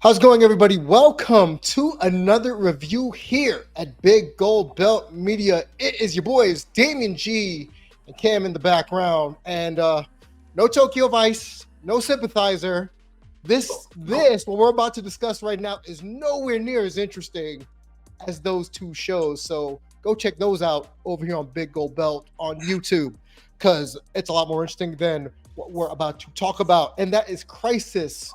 How's it going, everybody? Welcome to another review here at Big Gold Belt Media. It is your boys, Damien G and Cam in the background. And no Tokyo Vice, no Sympathizer. This, what we're about to discuss right now is nowhere near as interesting as those two shows. So go check those out over here on Big Gold Belt on YouTube, because it's a lot more interesting than what we're about to talk about. And that is Crisis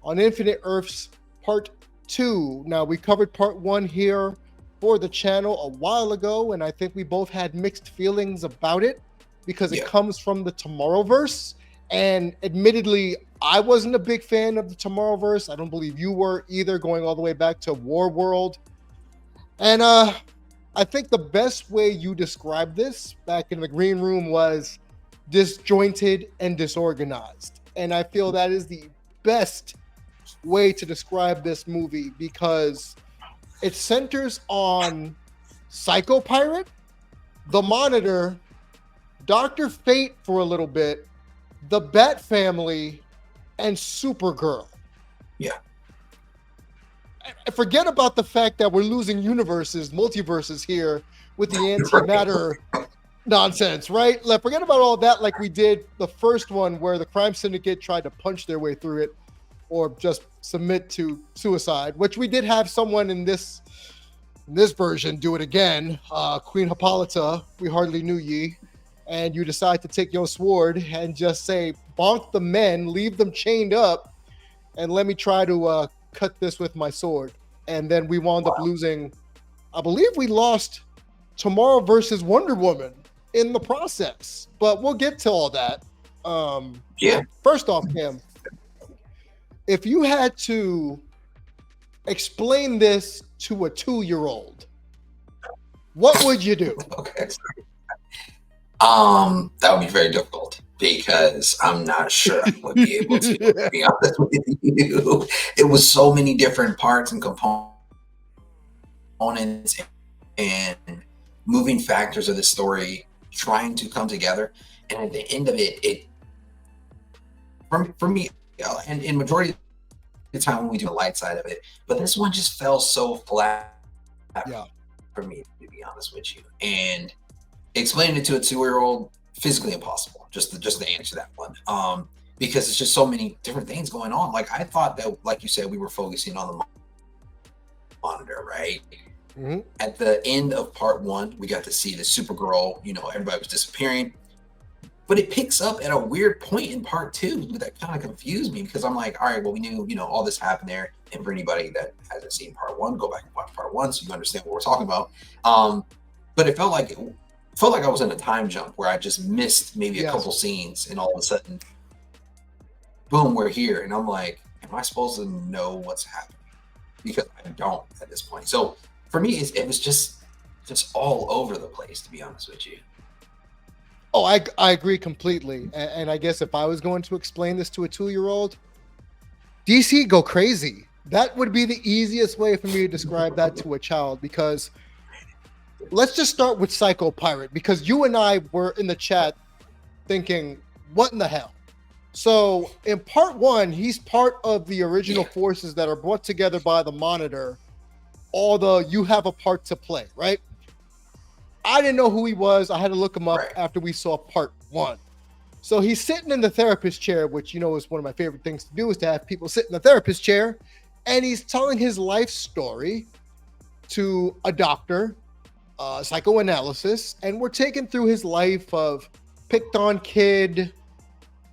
on Infinite Earths Part 2. Now, we covered Part 1 here for the channel a while ago, and I think we both had mixed feelings about it because it comes from the Tomorrowverse. And admittedly, I wasn't a big fan of the Tomorrowverse. I don't believe you were either, going all the way back to War World. And I think the best way you described this back in the green room was disjointed and disorganized. And I feel that is the best way to describe this movie, because it centers on Psycho Pirate, the Monitor, Dr. Fate for a little bit, the Bat Family, and Supergirl. Yeah. And forget about the fact that we're losing multiverses here with the antimatter nonsense, right? Forget about all that, like we did the first one where the crime syndicate tried to punch their way through it or just submit to suicide, which we did have someone in this version do it again. Queen Hippolyta, we hardly knew ye, and you decide to take your sword and just say, bonk the men, leave them chained up, and let me try to cut this with my sword. And then we wound up losing, I believe we lost Tomorrow versus Wonder Woman in the process, but we'll get to all that. First off, Cam, if you had to explain this to a 2-year-old, what would you do? Okay. That would be very difficult because I'm not sure I would be able to, to be honest with you. It was so many different parts and components and moving factors of the story trying to come together. And at the end of it, for me, and in majority of the time when we do the light side of it, but this one just fell so flat for me, to be honest with you. And explaining it to a 2-year-old, physically impossible, just to answer that one. Because it's just so many different things going on. Like, I thought that, like you said, we were focusing on the Monitor, right? Mm-hmm. At the end of Part 1, we got to see the Supergirl, everybody was disappearing. But it picks up at a weird point in Part 2 that kind of confused me, because I'm like, all right, well, we knew, all this happened there. And for anybody that hasn't seen Part 1, go back and watch Part 1 so you understand what we're talking about. But it felt like I was in a time jump where I just missed maybe a couple scenes, and all of a sudden, boom, we're here. And I'm like, am I supposed to know what's happening? Because I don't at this point. So for me, it was just all over the place, to be honest with you. Oh, I agree completely. And I guess if I was going to explain this to a 2-year-old, DC go crazy. That would be the easiest way for me to describe that to a child, because let's just start with Psycho Pirate, because you and I were in the chat thinking, what in the hell? So in Part 1, he's part of the original forces that are brought together by the Monitor, although you have a part to play, right? I didn't know who he was. I had to look him up after we saw Part 1. So he's sitting in the therapist chair, which, is one of my favorite things to do, is to have people sit in the therapist chair. And he's telling his life story to a doctor, psychoanalysis. And we're taken through his life of picked on kid,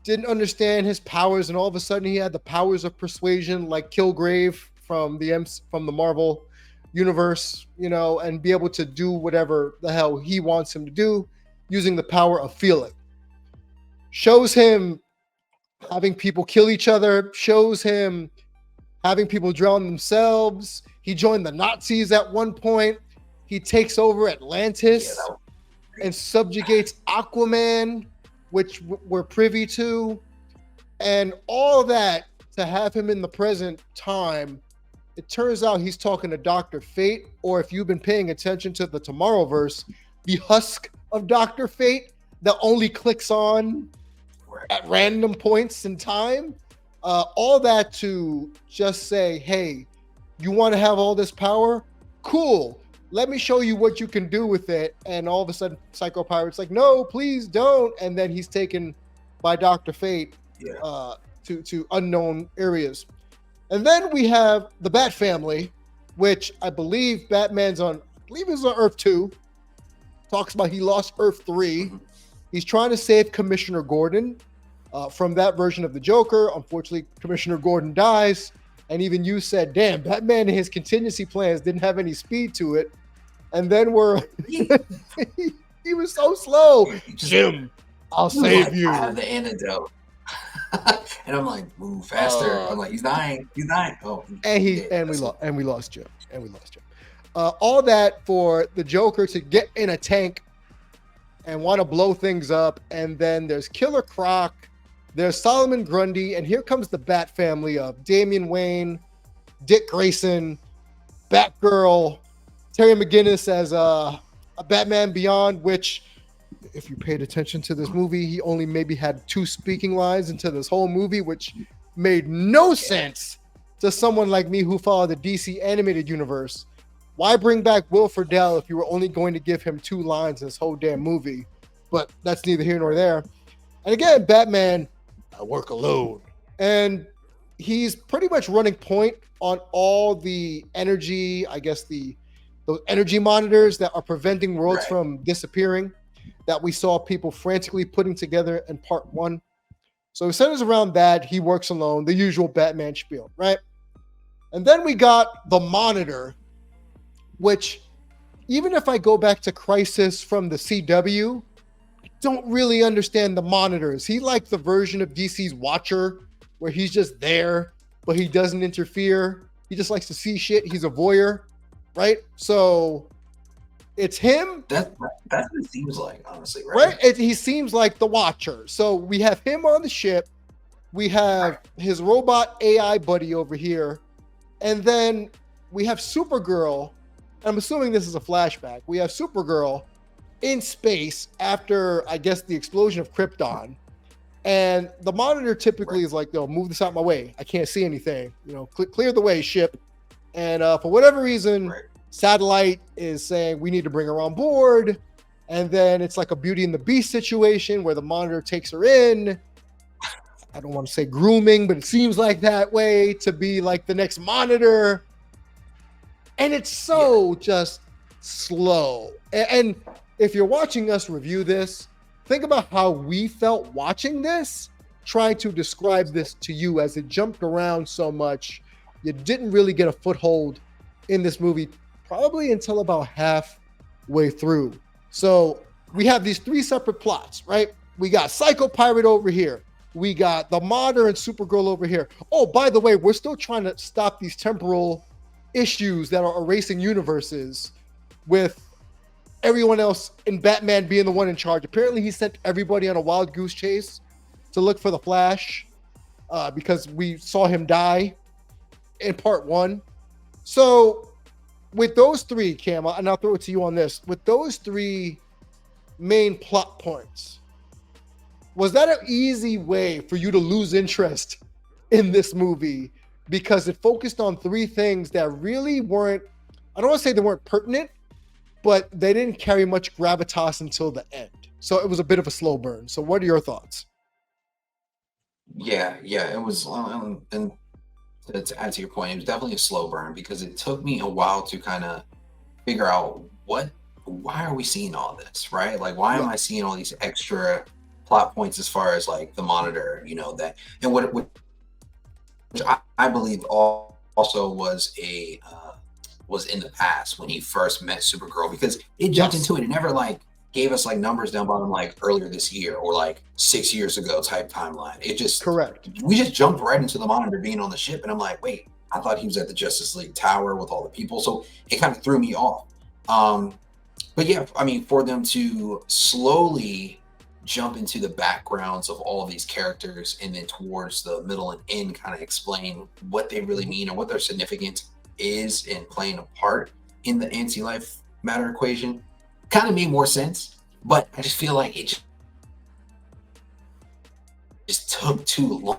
didn't understand his powers. And all of a sudden he had the powers of persuasion, like Kilgrave from the Marvel universe, and be able to do whatever the hell he wants him to do using the power of feeling. Shows him having people kill each other, shows him having people drown themselves. He joined the Nazis at one point. He takes over Atlantis and subjugates Aquaman, which we're privy to. And all that to have him in the present time. It turns out he's talking to Dr. Fate, or if you've been paying attention to the Tomorrowverse, the husk of Dr. Fate that only clicks on at random points in time. All that to just say, hey, you want to have all this power? Cool. Let me show you what you can do with it. And all of a sudden, Psycho Pirate's like, no, please don't. And then he's taken by Dr. Fate to unknown areas. And then we have the Bat Family, which I believe Batman's on, I believe it's on Earth 2. Talks about he lost Earth 3. Mhm. He's trying to save Commissioner Gordon from that version of the Joker. Unfortunately, Commissioner Gordon dies. And even you said, damn, Batman and his contingency plans didn't have any speed to it. And then he was so slow. Jim, I'll save you. I have the antidote. And I'm like, move faster. I'm like, he's dying. Oh, and we lost Jim. All that for the Joker to get in a tank and want to blow things up. And then there's Killer Croc, there's Solomon Grundy, and here comes the Bat Family of Damian Wayne, Dick Grayson, Batgirl, Terry McGinnis as a Batman Beyond, which, if you paid attention to this movie, he only maybe had 2 speaking lines into this whole movie, which made no sense to someone like me who followed the DC animated universe. Why bring back Will Friedle if you were only going to give him 2 lines in this whole damn movie? But that's neither here nor there. And again, Batman, I work alone. And he's pretty much running point on all the energy, I guess those energy monitors that are preventing worlds from disappearing that we saw people frantically putting together in part 1. So it centers around that. He works alone, the usual Batman spiel, right? And then we got the Monitor, which, even if I go back to Crisis from the CW, I don't really understand the Monitor. Is he like the version of DC's Watcher, where he's just there, but he doesn't interfere? He just likes to see shit. He's a voyeur, right? So it's him. That's what it seems like, honestly, right? He seems like the Watcher. So we have him on the ship. We have his robot AI buddy over here. And then we have Supergirl. I'm assuming this is a flashback. We have Supergirl in space after, I guess, the explosion of Krypton. And the Monitor typically is like, "Yo, move this out of my way. I can't see anything. Clear the way, ship." And for whatever reason, Satellite is saying we need to bring her on board. And then it's like a Beauty and the Beast situation where the Monitor takes her in. I don't want to say grooming, but it seems like that way, to be like the next Monitor. And it's so just slow. And if you're watching us review this, think about how we felt watching this, trying to describe this to you as it jumped around so much. You didn't really get a foothold in this movie, probably until about halfway through. So we have these 3 separate plots, right? We got Psycho Pirate over here. We got the Monitor and Supergirl over here. Oh, by the way, we're still trying to stop these temporal issues that are erasing universes, with everyone else in Batman being the one in charge. Apparently he sent everybody on a wild goose chase to look for the Flash because we saw him die in part 1. So with those 3, Cam, and I'll throw it to you on this, with those 3 main plot points, was that an easy way for you to lose interest in this movie? Because it focused on 3 things that really weren't, I don't want to say they weren't pertinent, but they didn't carry much gravitas until the end. So it was a bit of a slow burn. So what are your thoughts? Yeah, it was, and to add to your point, it was definitely a slow burn because it took me a while to kind of figure out why are we seeing all this, right? Like, why am I seeing all these extra plot points as far as like the Monitor, that, and which I believe also was was in the past when he first met Supergirl, because it jumped into it. It never like gave us like numbers down bottom like earlier this year or like 6 years ago type timeline. It just we just jumped right into the Monitor being on the ship, and I'm like, wait, I thought he was at the Justice League Tower with all the people, so it kind of threw me off. But yeah, I mean, for them to slowly jump into the backgrounds of all of these characters and then towards the middle and end kind of explain what they really mean and what their significance is in playing a part in the anti-life matter equation kind of made more sense. But I just feel like it just took too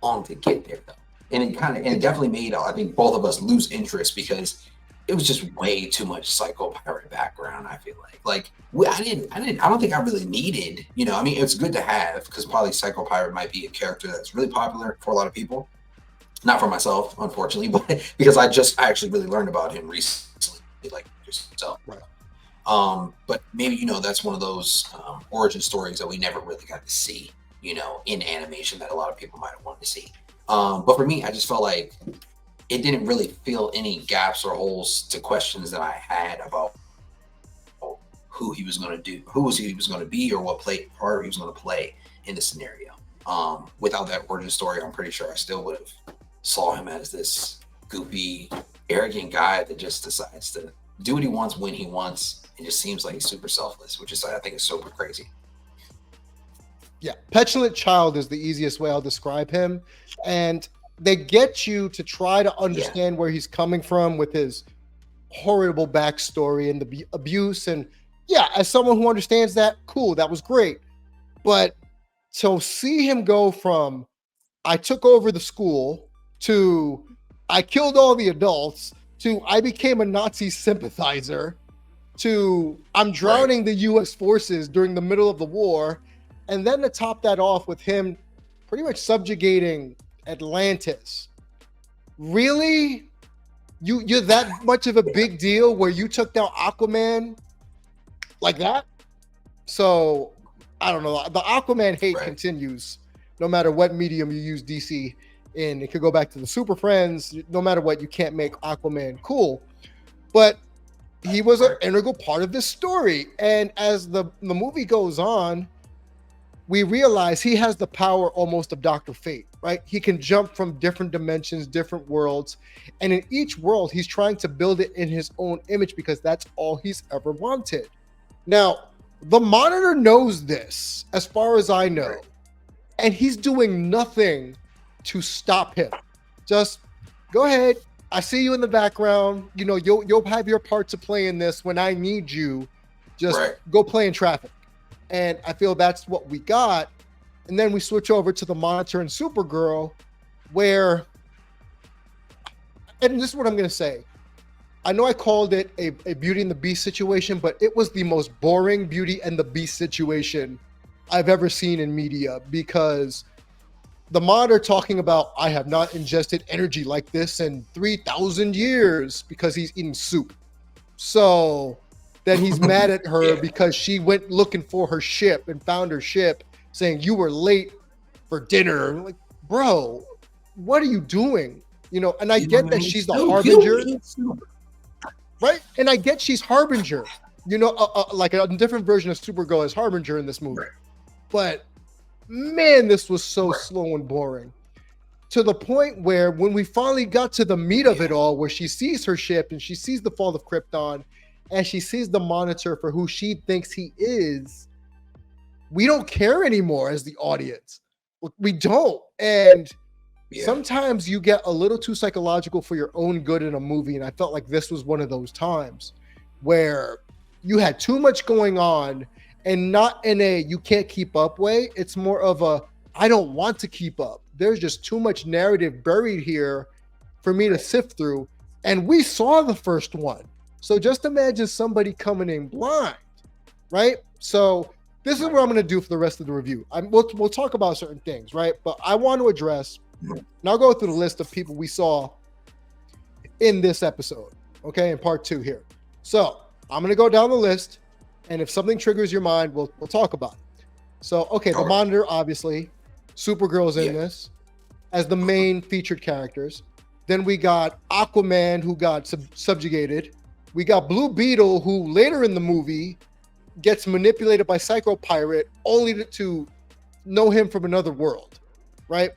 long to get there though. And it definitely made, I think, both of us lose interest because it was just way too much psycho pirate background. I feel I don't think I really needed, I mean, it's good to have because probably psycho pirate might be a character that's really popular for a lot of people. Not for myself, unfortunately, but because I actually really learned about him recently, like yourself. Right. But maybe, that's one of those origin stories that we never really got to see, in animation that a lot of people might have wanted to see. But for me, I just felt like it didn't really fill any gaps or holes to questions that I had about who he was going to do, who he was going to be, or what part he was going to play in the scenario. Without that origin story, I'm pretty sure I still would have saw him as this goofy, arrogant guy that just decides to do what he wants when he wants. It just seems like he's super selfless, which is, I think, is super crazy. Yeah, petulant child is the easiest way I'll describe him. And they get you to try to understand where he's coming from with his horrible backstory and the abuse. And yeah, as someone who understands that, cool, that was great. But to see him go from, I took over the school, to I killed all the adults, to I became a Nazi sympathizer, to I'm drowning the US forces during the middle of the war, and then to top that off with him pretty much subjugating Atlantis. Really? You're that much of a big deal where you took down Aquaman like that? So I don't know. The Aquaman hate continues no matter what medium you use DC in. It could go back to the Super Friends. No matter what, you can't make Aquaman cool. But he was an integral part of this story. And as the movie goes on, we realize he has the power almost of Dr. Fate, right? He can jump from different dimensions, different worlds. And in each world, he's trying to build it in his own image because that's all he's ever wanted. Now, the Monitor knows this, as far as I know, and he's doing nothing to stop him. Just go ahead. I see you in the background. You'll have your part to play in this when I need you. Just go play in traffic. And I feel that's what we got. And then we switch over to the Monitor and Supergirl, where, and this is what I'm going to say. I know I called it a Beauty and the Beast situation, but it was the most boring Beauty and the Beast situation I've ever seen in media, because the Monitor talking about, I have not ingested energy like this in 3,000 years because he's eating soup. So then he's mad at her because she went looking for her ship and found her ship, saying, you were late for dinner. I'm like, bro, what are you doing? And I get that she's the harbinger. Right? And I get she's Harbinger, like a different version of Supergirl as Harbinger in this movie. But man, this was so slow and boring, to the point where when we finally got to the meat of it all, where she sees her ship and she sees the fall of Krypton and she sees the Monitor for who she thinks he is, we don't care anymore as the audience. We don't. And sometimes you get a little too psychological for your own good in a movie. And I felt like this was one of those times where you had too much going on, and not in a you can't keep up way. It's more of a I don't want to keep up. There's just too much narrative buried here for me to sift through. And we saw the first one. So just imagine somebody coming in blind, right? So this is what I'm going to do for the rest of the review. We'll talk about certain things, right? But I want to address, and I'll go through the list of people we saw in this episode, okay, in part 2 here. So I'm going to go down the list, and if something triggers your mind, we'll talk about it. So, okay, the Monitor, obviously. Supergirl's in this as the main featured characters. Then we got Aquaman, who got subjugated. We got Blue Beetle, who later in the movie gets manipulated by Psycho Pirate, only to know him from another world, right?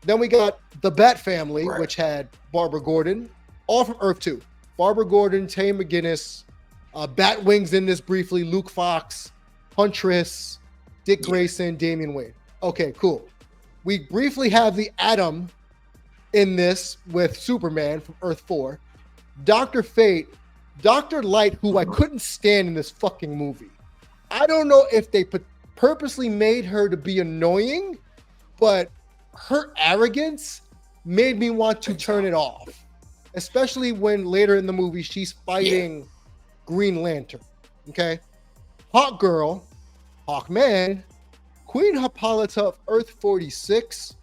Then we got the Bat Family, which had Barbara Gordon, all from Earth 2. Barbara Gordon, Tay McGinnis, Batwing's in this briefly, Luke Fox, Huntress, Dick Grayson, Damian Wayne. Okay, cool. We briefly have the Atom in this with Superman from Earth 4. Dr. Fate, Dr. Light, who I couldn't stand in this fucking movie. I don't know if they purposely made her to be annoying, but her arrogance made me want to turn it off, especially when later in the movie she's fighting Green Lantern. Okay, Hawk Girl, Hawkman, Queen Hippolyta of Earth 46,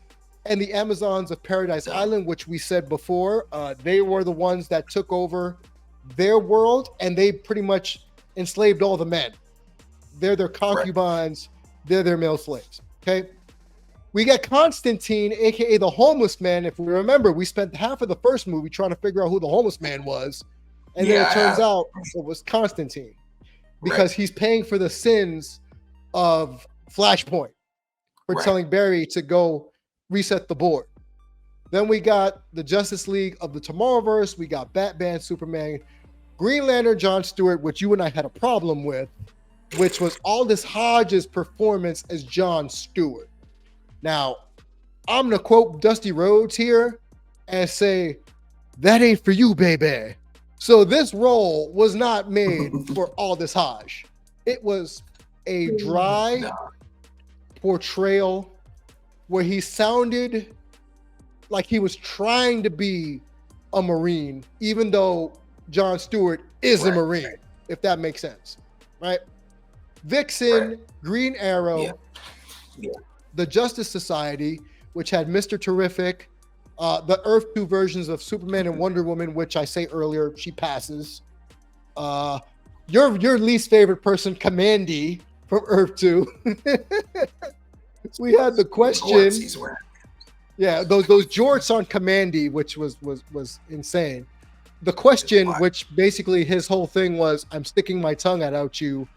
and the Amazons of Paradise Island, which we said before, they were the ones that took over their world, and they pretty much enslaved all the men. They're their concubines. They're their male slaves. Okay. We get Constantine, aka the homeless man. If we remember, we spent half of the first movie trying to figure out who the homeless man was, and then it turns out it was Constantine, because he's paying for the sins of Flashpoint for telling Barry to go reset the board. Then we got the Justice League of the Tomorrowverse. We got Batman, Superman, Green Lantern, John Stewart, which you and I had a problem with, which was Aldous Hodge's performance as John Stewart. Now, I'm going to quote Dusty Rhodes here and say, that ain't for you, baby. So this role was not made for Aldous Hodge. It was a dry portrayal where he sounded like he was trying to be a Marine, even though John Stewart is a Marine, if that makes sense, right? Vixen, Green Arrow, the Justice Society, which had Mr. Terrific, the Earth 2 versions of Superman and Wonder Woman, which I say earlier, she passes. Your least favorite person, Kamandi from Earth 2. We had the Question. Yeah, those jorts on Kamandi, which was insane. The Question, which basically his whole thing was, I'm sticking my tongue out you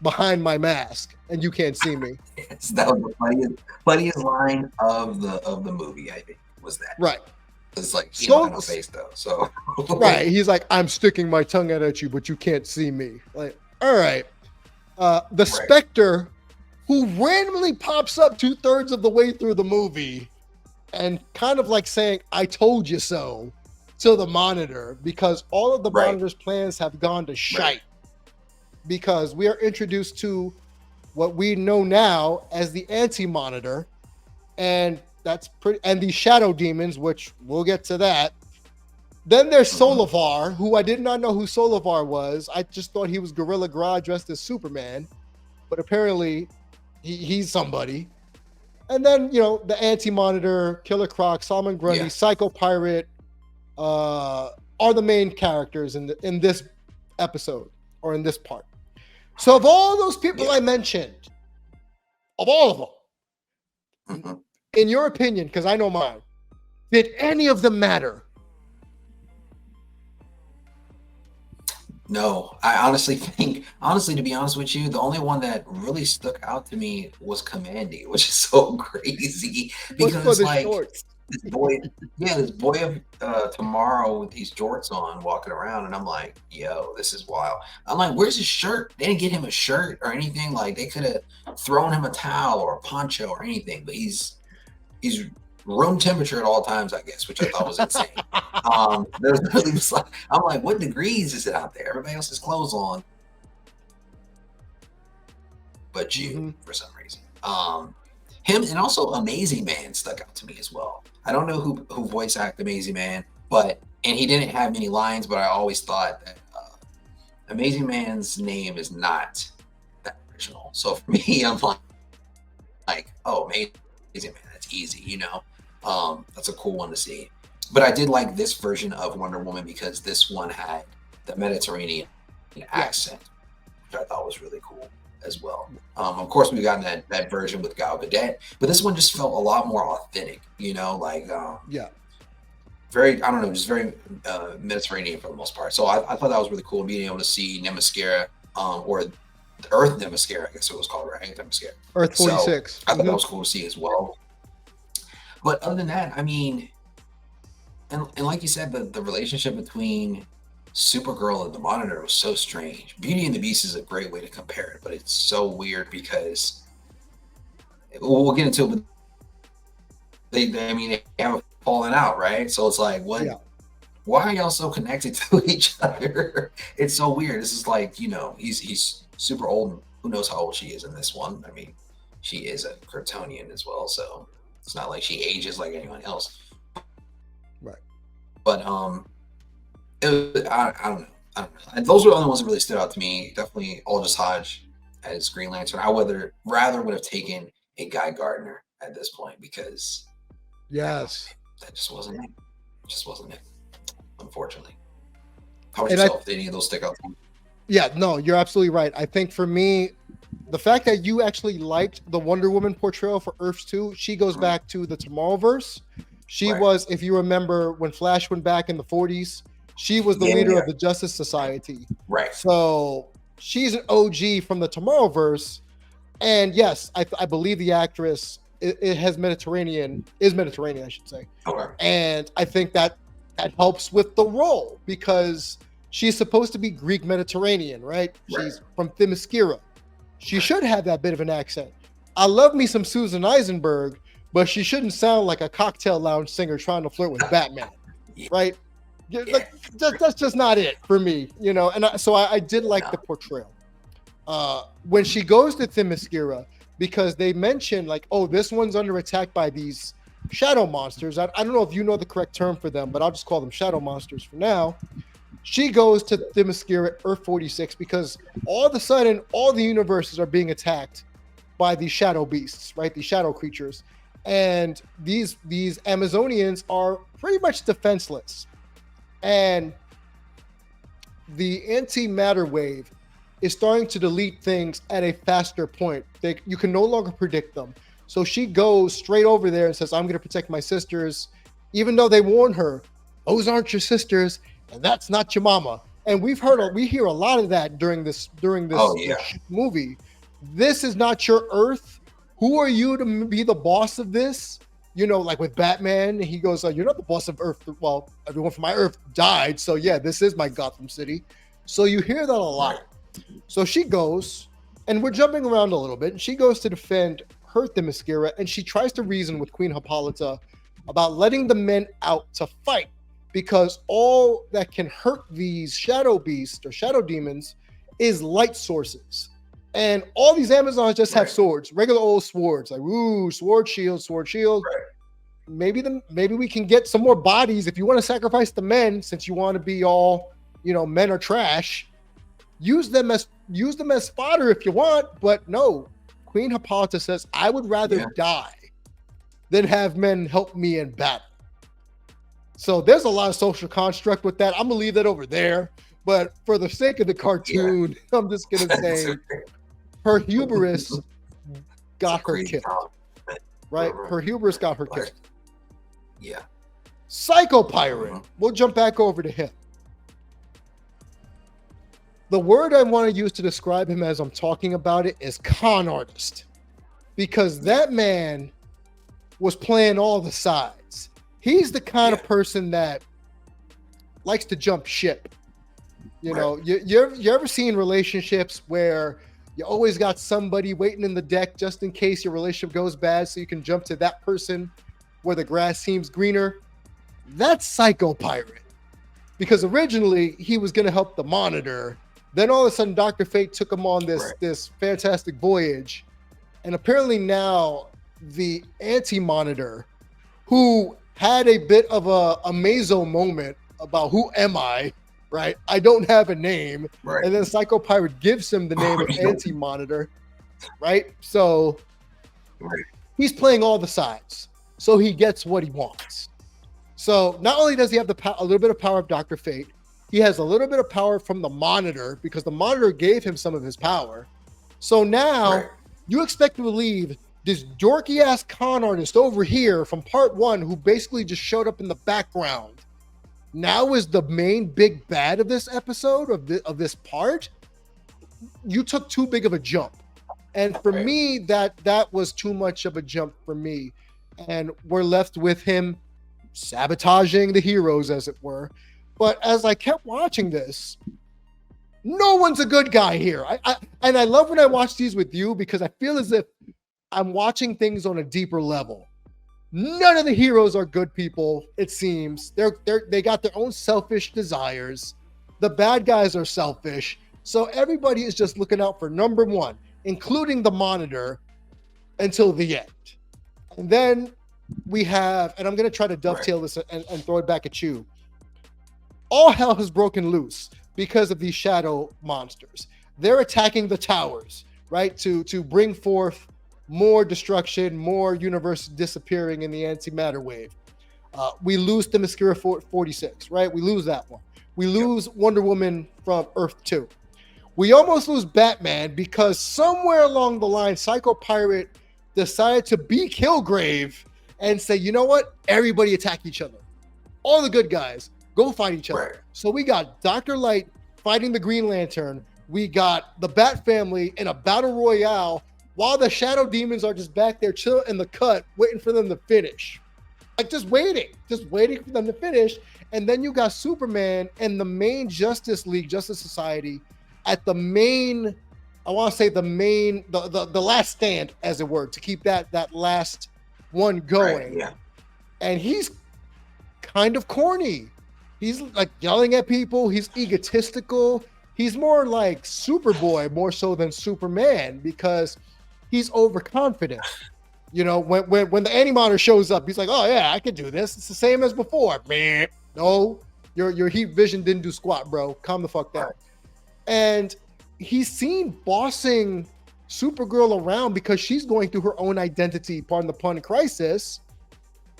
behind my mask, and you can't see me. Yes, that was the funniest line of the movie, I think, was that. Right. It's like, he had no face, though, so. Right, he's like, I'm sticking my tongue out at you, but you can't see me. Like, all right. The Spectre, who randomly pops up 2/3 of the way through the movie and kind of like saying, I told you so, to the Monitor, because all of the Monitor's plans have gone to shite. Because we are introduced to what we know now as the Anti-Monitor, and that's pretty, and the Shadow Demons, which we'll get to that. Then there's Solivar, who I did not know who Solivar was. I just thought he was Gorilla Grodd dressed as Superman, but apparently he's somebody. And then, you know, the Anti-Monitor, Killer Croc, Solomon Grundy, Psycho Pirate are the main characters in this episode, or in this part. So of all those people I mentioned, of all of them, in your opinion, because I know mine, did any of them matter? No, I honestly think, to be honest with you, the only one that really stuck out to me was Kamandi, which is so crazy because like this boy of tomorrow with these jorts on walking around, and I'm like, yo, this is wild. I'm like, where's his shirt? They didn't get him a shirt or anything. Like, they could have thrown him a towel or a poncho or anything, but he's room temperature at all times, I guess, which I thought was insane. There's really just like, I'm like, what degrees is it out there? Everybody else has clothes on, but you, for some reason. Him, and also Amazing Man stuck out to me as well. I don't know who voice acted Amazing Man, and he didn't have many lines, but I always thought that Amazing Man's name is not that original. So for me, I'm like, oh, Amazing Man, that's easy, you know? That's a cool one to see. But I did like this version of Wonder Woman because this one had the Mediterranean accent, which I thought was really cool as well. Of course, we've gotten that version with Gal Gadot, but this one just felt a lot more authentic, you know, like very, I don't know, just very Mediterranean for the most part. So I thought that was really cool, being able to see Nemaskara, or the Earth Nemaskara, I guess it was called, right? Nemaskara. Earth 46. So I thought that was cool to see as well. But other than that, I mean, and like you said, the relationship between Supergirl and the Monitor was so strange. Beauty and the Beast is a great way to compare it, but it's so weird because we'll get into it. But they have fallen out, right? So it's like, what? Yeah. Why are y'all so connected to each other? It's so weird. This is like, you know, he's super old. Who knows how old she is in this one? I mean, she is a Kryptonian as well, so It's not like she ages like anyone else. Right. But I don't know. I don't know. And those were the only ones that really stood out to me. Definitely Aldous Hodge as Green Lantern. I rather would have taken a Guy Gardner at this point, because Yes. that just wasn't it. Just wasn't it. Unfortunately. How about And yourself? Did any of those stick out to you? Yeah, no, you're absolutely right. I think for me, the fact that you actually liked the Wonder Woman portrayal for Earths 2, she goes back to the Tomorrowverse. She was, if you remember, when Flash went back in the 40s, she was the leader of the Justice Society. Right. So she's an OG from the Tomorrowverse. And yes, I believe the actress is Mediterranean, I should say. Okay. And I think that helps with the role, because she's supposed to be Greek Mediterranean, right? She's from Themyscira. She should have that bit of an accent. I love me some Susan Eisenberg, but she shouldn't sound like a cocktail lounge singer trying to flirt with Batman, right? That's just not it for me, you know. And so I did like the portrayal. When she goes to Themyscira, because they mentioned like, oh, this one's under attack by these shadow monsters. I don't know if you know the correct term for them, but I'll just call them shadow monsters for now. She goes to Themyscira, Earth 46, because all of a sudden, all the universes are being attacked by these shadow beasts, right? These shadow creatures. And these Amazonians are pretty much defenseless. And the antimatter wave is starting to delete things at a faster point. You can no longer predict them. So she goes straight over there and says, I'm going to protect my sisters, even though they warn her, those aren't your sisters, and that's not your mama. And we hear a lot of that during this movie. This is not your Earth. Who are you to be the boss of this? You know, like with Batman, he goes, you're not the boss of Earth. Well, everyone from my Earth died. So yeah, this is my Gotham City. So you hear that a lot. So she goes, and we're jumping around a little bit, and she goes to defend her Themyscira, and she tries to reason with Queen Hippolyta about letting the men out to fight, because all that can hurt these shadow beasts or shadow demons is light sources. And all these Amazons just have swords, regular old swords, like sword shield. Maybe we can get some more bodies if you want to sacrifice the men, since you want to be all, men are trash. Use them as fodder if you want, but no. Queen Hippolyta says, I would rather die than have men help me in battle. So there's a lot of social construct with that. I'm gonna leave that over there, but for the sake of the cartoon, I'm just gonna say her hubris got her killed. Right? Her hubris got her killed. Yeah. Psycho Pirate. We'll jump back over to him. The word I want to use to describe him as I'm talking about it is con artist, because that man was playing all the sides. He's the kind of person that likes to jump ship. You know, you ever seen relationships where you always got somebody waiting in the deck just in case your relationship goes bad, so you can jump to that person where the grass seems greener? That's Psycho Pirate, because originally he was going to help the Monitor. Then all of a sudden, Dr. Fate took him on this fantastic voyage. And apparently now the anti-Monitor, who had a bit of a Mazo moment about who am I, right? I don't have a name. Right. And then Psycho Pirate gives him the name of anti-Monitor, right? So he's playing all the sides. So he gets what he wants. So not only does he have a little bit of power of Dr. Fate, he has a little bit of power from the Monitor, because the Monitor gave him some of his power. So now you expect to believe this dorky ass con artist over here from part 1, who basically just showed up in the background, now is the main big bad of this episode, of this part. You took too big of a jump. And for me, that was too much of a jump for me. And we're left with him sabotaging the heroes, as it were. But as I kept watching this, no one's a good guy here. I love when I watch these with you, because I feel as if I'm watching things on a deeper level. None of the heroes are good people, it seems. They got their own selfish desires. The bad guys are selfish. So everybody is just looking out for number one, including the Monitor, until the end. And then we have, and I'm going to try to dovetail Right. this and throw it back at you. All hell has broken loose because of these shadow monsters. They're attacking the towers, right? To bring forth more destruction, more universe disappearing in the antimatter wave. We lose the Themyscira 46, right? We lose that one. We Yep. lose Wonder Woman from Earth 2. We almost lose Batman because somewhere along the line, Psycho Pirate decided to be Killgrave and say, you know what? Everybody attack each other. All the good guys, go fight each other. Right. So we got Dr. Light fighting the Green Lantern. We got the Bat Family in a battle royale while the Shadow Demons are just back there chilling in the cut, waiting for them to finish. Like just waiting for them to finish. And then you got Superman and the main Justice League, Justice Society at the main, I want to say the main, the last stand, as it were, to keep that last one going. Right. Yeah. And he's kind of corny. He's like yelling at people. He's egotistical. He's more like Superboy more so than Superman because he's overconfident. You know, when the Animator shows up, he's like, "Oh yeah, I can do this. It's the same as before." Man, no, your heat vision didn't do squat, bro. Calm the fuck down. Right. And he's seen bossing Supergirl around because she's going through her own identity, pardon the pun, crisis,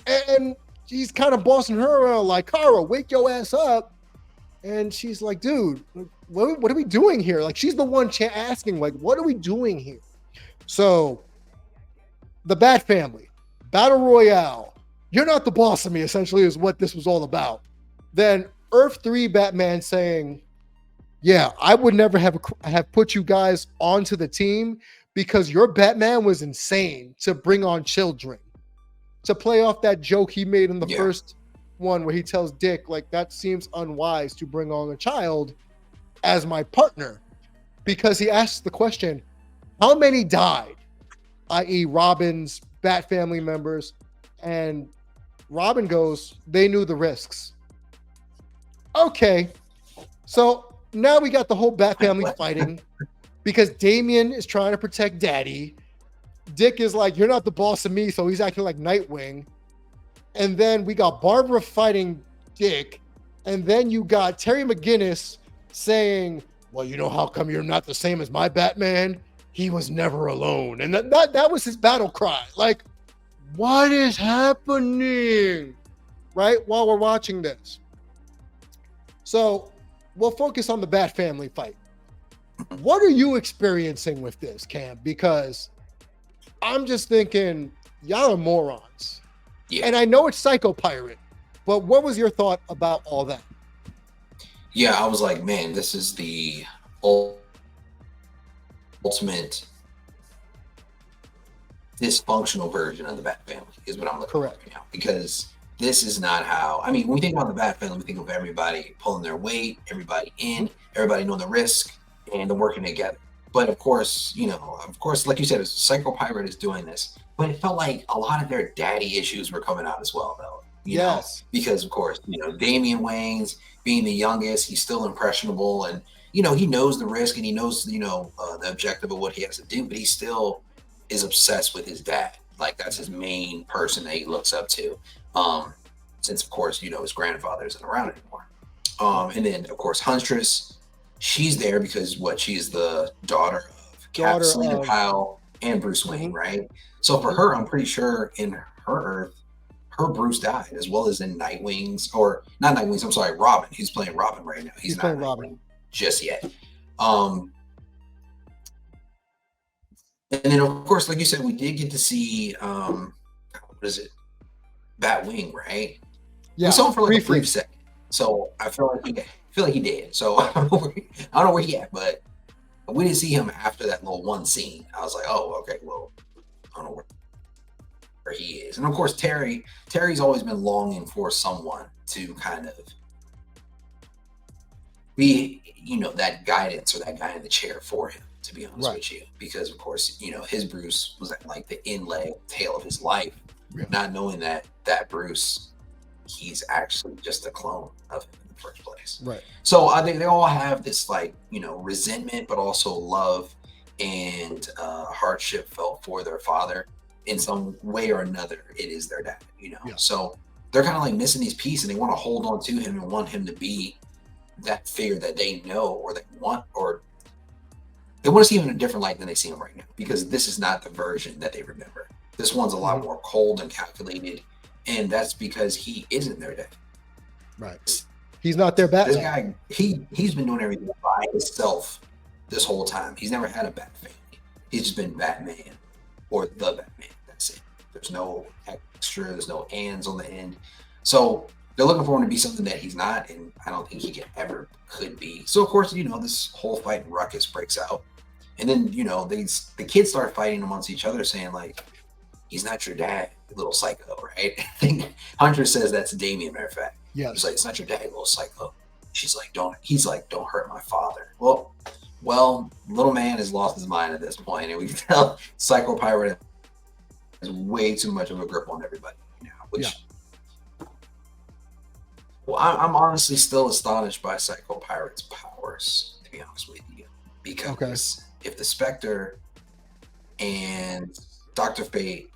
and he's kind of bossing her around like, Kara, wake your ass up. And she's like, dude, what are we doing here? Like, she's the one asking, like, what are we doing here? So, the Bat Family, Battle Royale, you're not the boss of me, essentially, is what this was all about. Then Earth 3 Batman saying, yeah, I would never have put you guys onto the team because your Batman was insane to bring on children. To play off that joke he made in the first one where he tells Dick, like, that seems unwise to bring on a child as my partner. Because he asks the question, how many died? I.e. Robin's Bat Family members. And Robin goes, they knew the risks. Okay. So now we got the whole Bat Family fighting because Damian is trying to protect Daddy. Dick is like, you're not the boss of me, so he's acting like Nightwing. And then we got Barbara fighting Dick. And then you got Terry McGinnis saying, well, you know how come you're not the same as my Batman? He was never alone. And that was his battle cry. Like, what is happening? Right? While we're watching this. So we'll focus on the Bat Family fight. What are you experiencing with this, Cam? Because I'm just thinking, y'all are morons. Yeah. And I know it's Psycho Pirate, but what was your thought about all that? Yeah, I was like, man, this is the ultimate dysfunctional version of the Bat Family, is what I'm looking for right now. Because this is not how, I mean, when we think about the Bat Family, we think of everybody pulling their weight, everybody in, everybody knowing the risk, and they're working together. But of course, like you said, Psycho Pirate is doing this. But it felt like a lot of their daddy issues were coming out as well, though. You know, because of course, Damian Wayans being the youngest, he's still impressionable, and he knows the risk and he knows the objective of what he has to do, but he still is obsessed with his dad. Like that's his main person that he looks up to. Since of course his grandfather isn't around anymore. And then of course Huntress, she's there because she's the daughter of Captain Selena Kyle and Bruce Wayne, right? So for her, I'm pretty sure in her Earth, her Bruce died, as well as in Nightwing's, or not Nightwing's, I'm sorry, Robin. He's playing Robin right now. He's not playing Robin just yet. And then of course, like you said, we did get to see what is it? Batwing, right? Yeah. We saw him for like a brief second. So I feel like he did. So I don't know where he at, but we didn't see him after that little one scene. I was like, oh, okay, well, I don't know where he is. And of course, Terry's always been longing for someone to kind of be, that guidance or that guy in the chair for him, to be honest with you. Because of course, his Bruce was at like the inlay tale of his life, not knowing that Bruce, he's actually just a clone of him in the first place. Right. So I think they all have this resentment, but also love and hardship felt for their father. in some way or another, it is their dad, you know? Yeah. So they're kind of like missing these pieces, and they want to hold on to him and want him to be that figure that they know or they want, or they want to see him in a different light than they see him right now, because this is not the version that they remember. This one's a lot more cold and calculated, and that's because he isn't their dad. Right. He's not their Batman. This guy, he's been doing everything by himself this whole time. He's never had a Bat family. He's just been Batman, or the Batman. That's it. There's no extra. There's no ands on the end. So they're looking for him to be something that he's not, and I don't think he could be. So of course, this whole fight and ruckus breaks out, and then the kids start fighting amongst each other, saying like, "He's not your dad, you little psycho," right? I think Hunter says that's Damien. Matter of fact, yeah. He's like, "It's not your dad, you little psycho." She's like, "Don't." He's like, "Don't hurt my father." Well, little man has lost his mind at this point, and we can tell Psycho Pirate has way too much of a grip on everybody now. Well, I'm honestly still astonished by Psycho Pirate's powers, to be honest with you, because if the Spectre and Dr. Fate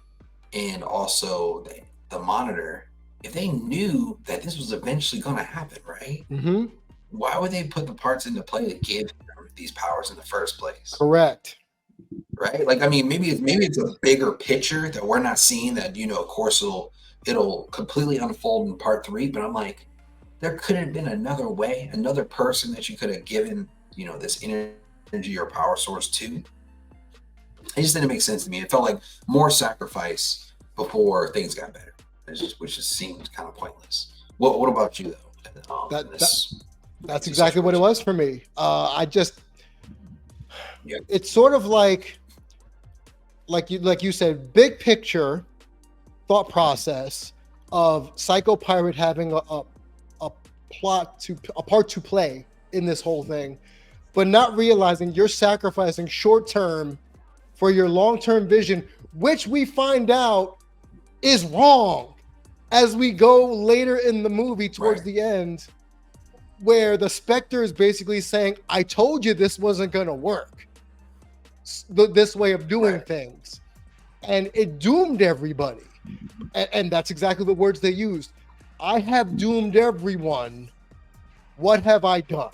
and also the Monitor, if they knew that this was eventually going to happen, right? Mm-hmm. Why would they put the parts into play to give them these powers in the first place? Correct. Right? Like, I mean, maybe it's a bigger picture that we're not seeing, that, of course it'll completely unfold in part 3, but I'm like, there could have been another way, another person that you could have given, this energy or power source to. It just didn't make sense to me. It felt like more sacrifice before things got better, which just seemed kind of pointless. What about you, though? That's exactly what it was for me. It's sort of like you said, big picture thought process of Psycho Pirate having a part to play in this whole thing, but not realizing you're sacrificing short term for your long term vision, which we find out is wrong as we go later in the movie towards the end, where the Spectre is basically saying, "I told you this wasn't going to work, this way of doing things," and it doomed everybody. And that's exactly the words they used. "I have doomed everyone. What have I done?"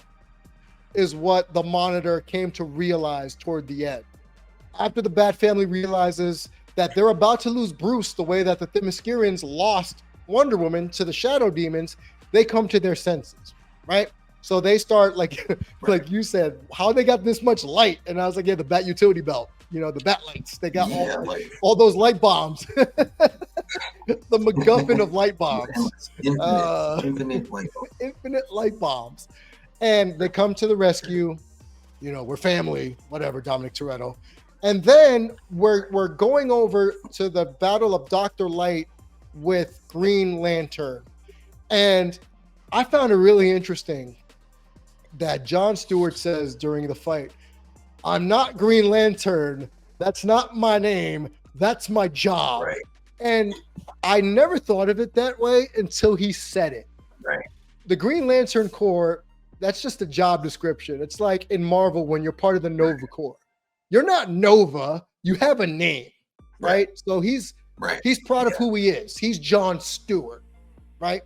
is what the Monitor came to realize toward the end. After the Bat family realizes that they're about to lose Bruce the way that the Themyscirians lost Wonder Woman to the Shadow Demons, they come to their senses, right? So they start, like you said, how they got this much light. And I was like, yeah, the Bat utility belt, the Bat lights. They got all those light bombs. The MacGuffin of light bombs. Infinite light bombs. And they come to the rescue. We're family, whatever, Dominic Toretto. And then we're going over to the Battle of Dr. Light with Green Lantern. And I found it really interesting that Jon Stewart says during the fight, "I'm not Green Lantern. That's not my name. That's my job." Right. And I never thought of it that way until he said it. Right. The Green Lantern Corps, that's just a job description. It's like in Marvel when you're part of the Nova Corps. You're not Nova. You have a name, right? So he's proud of who he is. He's Jon Stewart, right?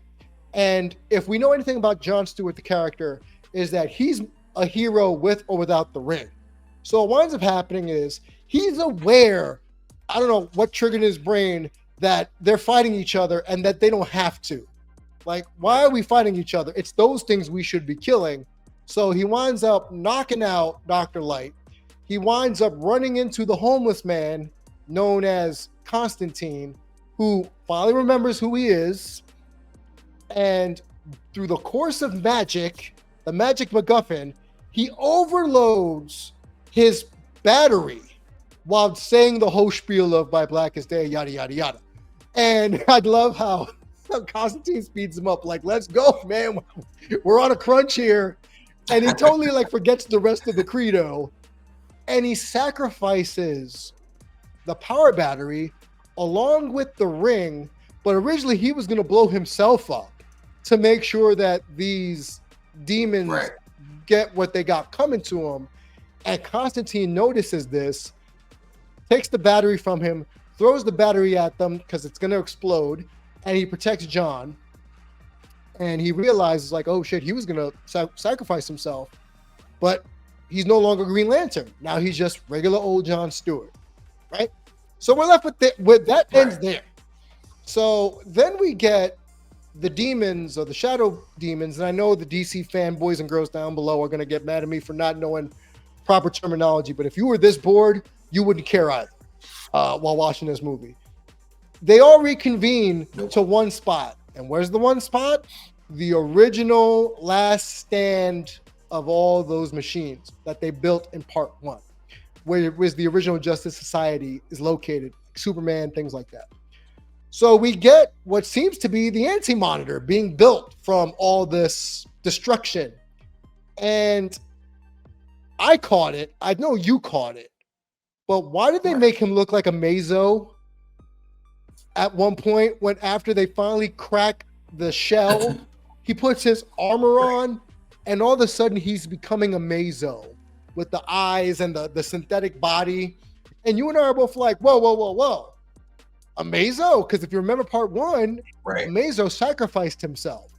And if we know anything about Jon Stewart, the character, is that he's a hero with or without the ring. So what winds up happening is he's aware, I don't know what triggered his brain, that they're fighting each other and that they don't have to. Like, why are we fighting each other? It's those things we should be killing. So he winds up knocking out Dr. Light. He winds up running into the homeless man known as Constantine, who finally remembers who he is. And through the course of magic, the magic MacGuffin, he overloads his battery while saying the whole spiel of "My Blackest Day," yada, yada, yada. And I love how Constantine speeds him up, like, "Let's go, man. We're on a crunch here." And he totally forgets the rest of the credo. And he sacrifices the power battery along with the ring. But originally he was going to blow himself up to make sure that these demons get what they got coming to them. And Constantine notices this, takes the battery from him, throws the battery at them because it's going to explode, and he protects John. And he realizes, like, oh shit, he was going to sacrifice himself, but he's no longer Green Lantern. Now he's just regular old John Stewart, right? So we're left with that ends there. So then we get the demons, or the shadow demons, and I know the DC fanboys and girls down below are going to get mad at me for not knowing proper terminology, but if you were this bored, you wouldn't care either while watching this movie. They all reconvene to one spot. And where's the one spot? The original last stand of all those machines that they built in part 1, where the original Justice Society is located, Superman, things like that. So we get what seems to be the anti-monitor being built from all this destruction. And I caught it. I know you caught it. But why did they make him look like a Mazo at one point, when after they finally crack the shell, he puts his armor on, and all of a sudden he's becoming a Mazo with the eyes and the synthetic body. And you and I are both like, whoa. A Mazo? Because if you remember part 1, Mazo sacrificed himself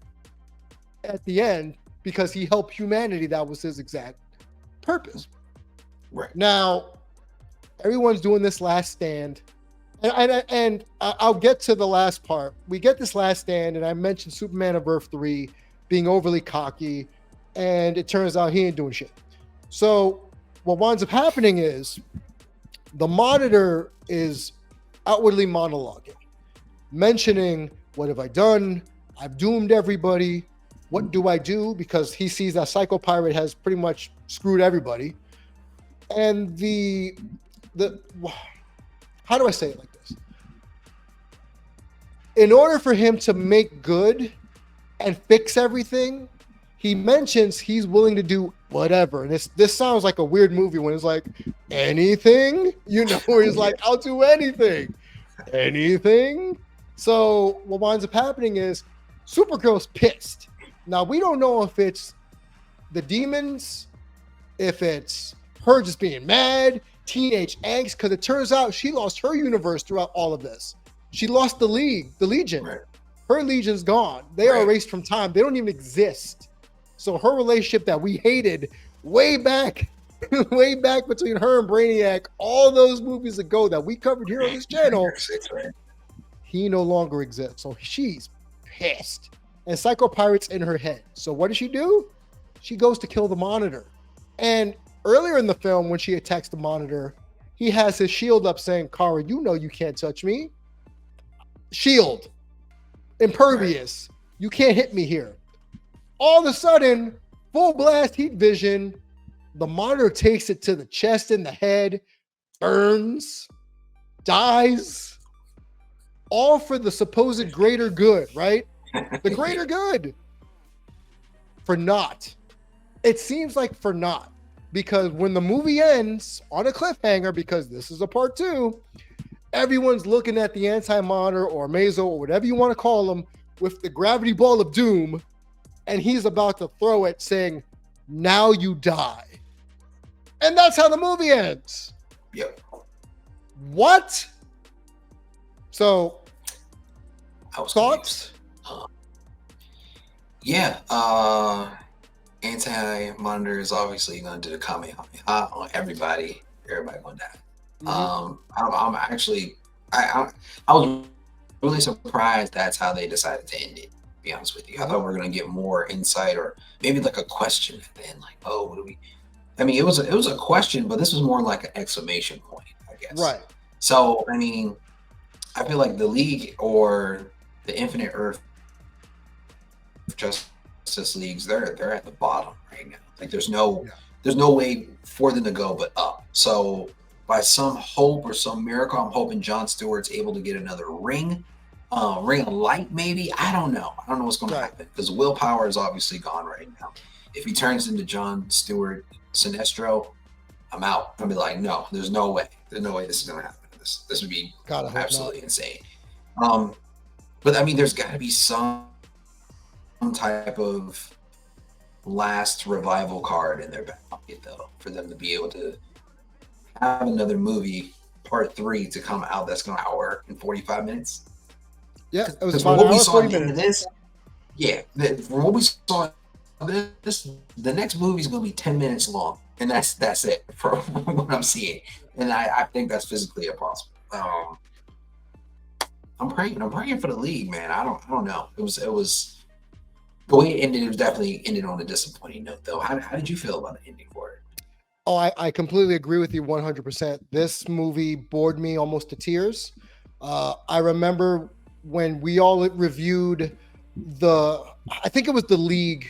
at the end because he helped humanity. That was his exact purpose. Right. Now, everyone's doing this last stand. And I'll get to the last part. We get this last stand, and I mentioned Superman of Earth 3 being overly cocky, and it turns out he ain't doing shit. So what winds up happening is the Monitor is outwardly monologuing, mentioning, what have I done? I've doomed everybody. What do I do? Because he sees that Psycho Pirate has pretty much screwed everybody. And how do I say it like this? In order for him to make good and fix everything, he mentions he's willing to do whatever. And this sounds like a weird movie when it's like, anything? You know, where he's like, I'll do anything. Anything? So what winds up happening is Supergirl's pissed. Now, we don't know if it's the demons, if it's her just being mad, teenage angst, because it turns out she lost her universe throughout all of this. She lost the Legion. Right. Her Legion's gone. They are erased from time. They don't even exist. So her relationship that we hated way back between her and Brainiac, all those movies ago that we covered here on this channel, he no longer exists. So she's pissed. And Psycho Pirate's in her head. So what does she do? She goes to kill the Monitor. And earlier in the film, when she attacks the Monitor, he has his shield up saying, Kara, you know you can't touch me. Shield. Impervious. You can't hit me here. All of a sudden, full blast heat vision. The Monitor takes it to the chest and the head, burns, dies, all for the supposed greater good, right? The greater good. For naught. It seems like for naught. Because when the movie ends on a cliffhanger, because this is a part 2, everyone's looking at the anti-monitor or Mazo or whatever you want to call him with the gravity ball of doom, and he's about to throw it saying, now you die. And that's how the movie ends. Yep. What? So, thoughts? Anti-monitor is obviously going to do the Kamehameha on everybody. Everybody going to die. I'm actually, I was really surprised that's how they decided to end it, to be honest with you. I thought we were going to get more insight, or maybe like a question at the end, like, oh, what do we, I mean, it was a question, but this was more like an exclamation point, I guess. Right. So, I mean, I feel like the League or the Infinite Earth Justice Leagues, they're at the bottom right now. Like there's no way for them to go but up. So by some hope or some miracle, I'm hoping John Stewart's able to get another ring of light, maybe. I don't know what's going to happen, because willpower is obviously gone right now. If he turns into John Stewart Sinestro, I'm out. I'll be like, no, there's no way this is going to happen. This would be absolutely insane. But I mean, there's got to be some type of last revival card in their back pocket, though, for them to be able to have another movie part 3 to come out that's going to hour in 45 minutes. Yeah, it was Because about from what an we hour, saw 40 at the end of minutes. this, from what we saw this, the next movie is going to be 10 minutes long, and that's it from what I'm seeing, and I think that's physically impossible. I'm praying for the league, man. I don't know. It was the way it ended. It was definitely ended on a disappointing note, though. How did you feel about the ending for it? Oh, I completely agree with you 100%. This movie bored me almost to tears. I remember when we all reviewed I think it was the league.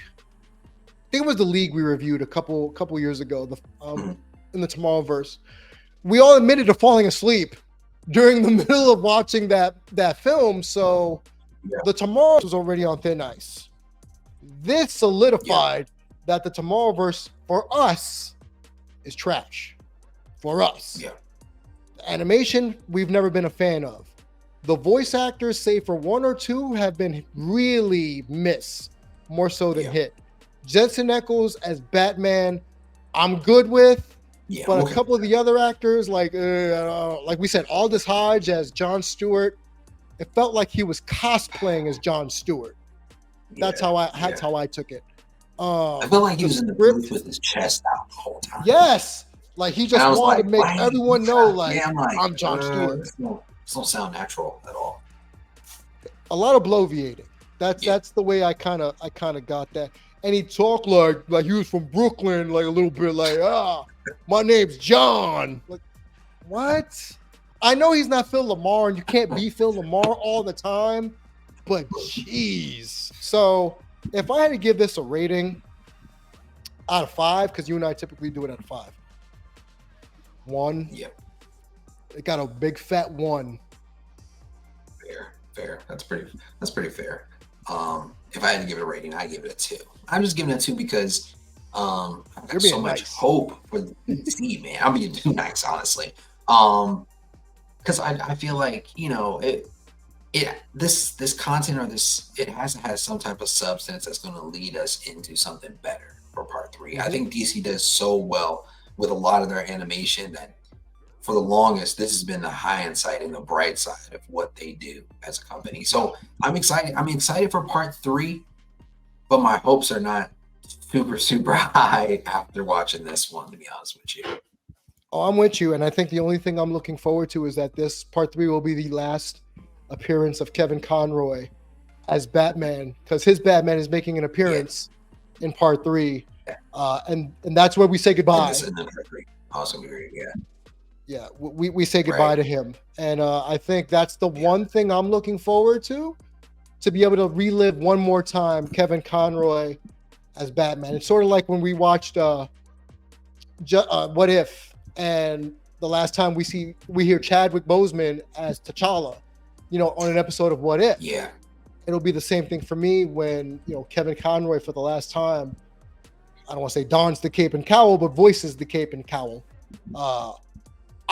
I think it was the league we reviewed a couple years ago. In the Tomorrowverse, we all admitted to falling asleep during the middle of watching that film. So the Tomorrowverse was already on thin ice. This solidified that the Tomorrowverse for us is trash. For us. Yeah. The animation, we've never been a fan of. The voice actors, save for one or two, have been really miss, more so than hit. Jensen Ackles as Batman, I'm good with. Yeah, but a couple of the other actors, like we said, Aldous Hodge as Jon Stewart, it felt like he was cosplaying as Jon Stewart. That's how I took it. I felt like he was in the booth with his chest out the whole time. Yes, like he just wanted to make everyone know, like, I'm Jon Stewart. This don't sound natural at all. A lot of bloviating. That's the way I kind of got that. And he talked like he was from Brooklyn, like a little bit like, my name's John. Like, what? I know he's not Phil Lamar, and you can't be Phil Lamar all the time, but jeez. So if I had to give this a rating out of 5, because you and I typically do it out of 5. 1. Yep. It got a big fat 1. Fair. That's pretty fair. If I had to give it a rating, I'd give it a 2. I'm just giving it a 2 because I've got so much hope for the DC, man. I'm being too nice, honestly. Because I feel like, this content or it has to have some type of substance that's going to lead us into something better for part 3. I think DC does so well with a lot of their animation that for the longest, this has been the high side and the bright side of what they do as a company. So I'm excited. I'm excited for part 3, but my hopes are not super high after watching this one, to be honest with you. Oh, I'm with you. And I think the only thing I'm looking forward to is that this part 3 will be the last appearance of Kevin Conroy as Batman, because his Batman is making an appearance in part 3. And that's where we say goodbye. Awesome. Yeah. Yeah, we say goodbye to him. And I think that's the one thing I'm looking forward to be able to relive one more time Kevin Conroy as Batman. It's sort of like when we watched What If, and the last time we hear Chadwick Boseman as T'Challa, on an episode of What If. Yeah. It'll be the same thing for me when, Kevin Conroy for the last time, I don't want to say dons the cape and cowl, but voices the cape and cowl.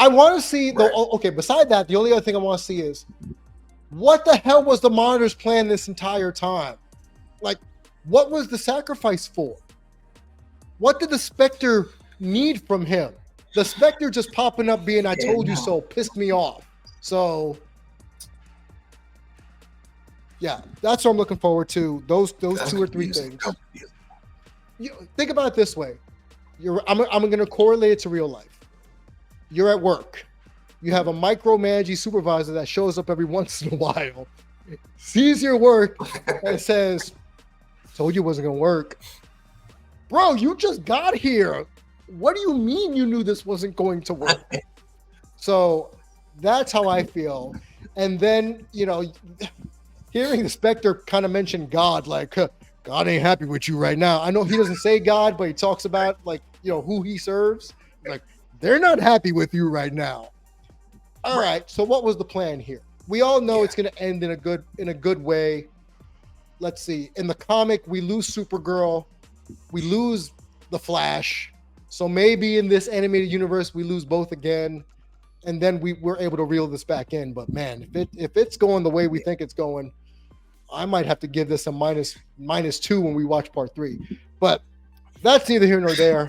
I want to see, beside that, the only other thing I want to see is, what the hell was the Monitor's plan this entire time? Like, what was the sacrifice for? What did the Spectre need from him? The Spectre just popping up being, I told you so, pissed me off. So, yeah, that's what I'm looking forward to. Those 2 or 3 things. Think about it this way. I'm going to correlate it to real life. You're at work. You have a micromanaging supervisor that shows up every once in a while, sees your work, and says, told you it wasn't going to work. Bro, you just got here. What do you mean you knew this wasn't going to work? So that's how I feel. And then, hearing the Spectre kind of mention God, like, God ain't happy with you right now. I know he doesn't say God, but he talks about, like, who he serves. Like, they're not happy with you right now. All right. So what was the plan here? We all know it's going to end in a good way. Let's see. In the comic, we lose Supergirl. We lose the Flash. So maybe in this animated universe, we lose both again. And then we're able to reel this back in. But man, if it's going the way we think it's going, I might have to give this a -2 when we watch part 3. But that's neither here nor there.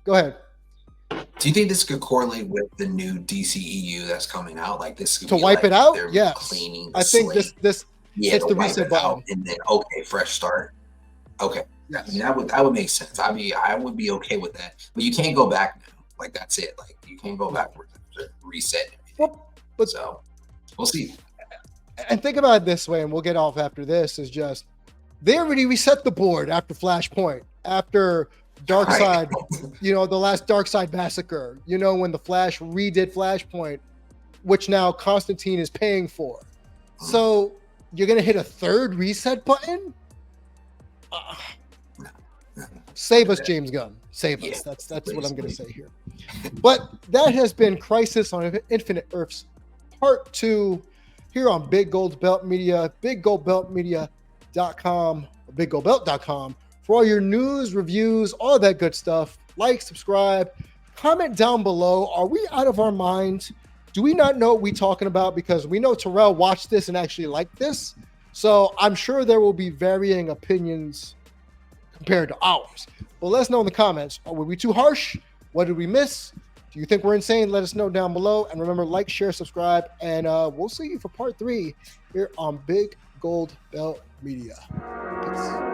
Go ahead. Do you think this could correlate with the new DCEU that's coming out? Like this could To be wipe like it out, they're yes. cleaning the I think slate. this Yeah, hits to the wipe reset it out button. and then okay, fresh start. Okay. I Yes. mean that would make sense. I would be okay with that. But you can't go back now. Like that's it. Like you can't go backwards to reset everything. Well, but So we'll see. and think about it this way, and we'll get off after this. Is just they already reset the board after Flashpoint, after Darkseid, the last Darkseid massacre. When the Flash redid Flashpoint, which now Constantine is paying for. So you're gonna hit a third reset button? Save us, James Gunn. Save us. That's what I'm gonna say here. But that has been Crisis on Infinite Earths Part 2 here on Big Gold Belt Media, biggoldbeltmedia.com, biggoldbelt.com for all your news, reviews, all that good stuff. Like, subscribe, comment down below. Are we out of our mind? Do we not know what we're talking about? Because we know Terrell watched this and actually liked this. So I'm sure there will be varying opinions compared to ours. But let us know in the comments. Were we too harsh? What did we miss? Do you think we're insane? Let us know down below. And remember, like, share, subscribe. And we'll see you for part 3 here on Big Gold Belt Media. Peace.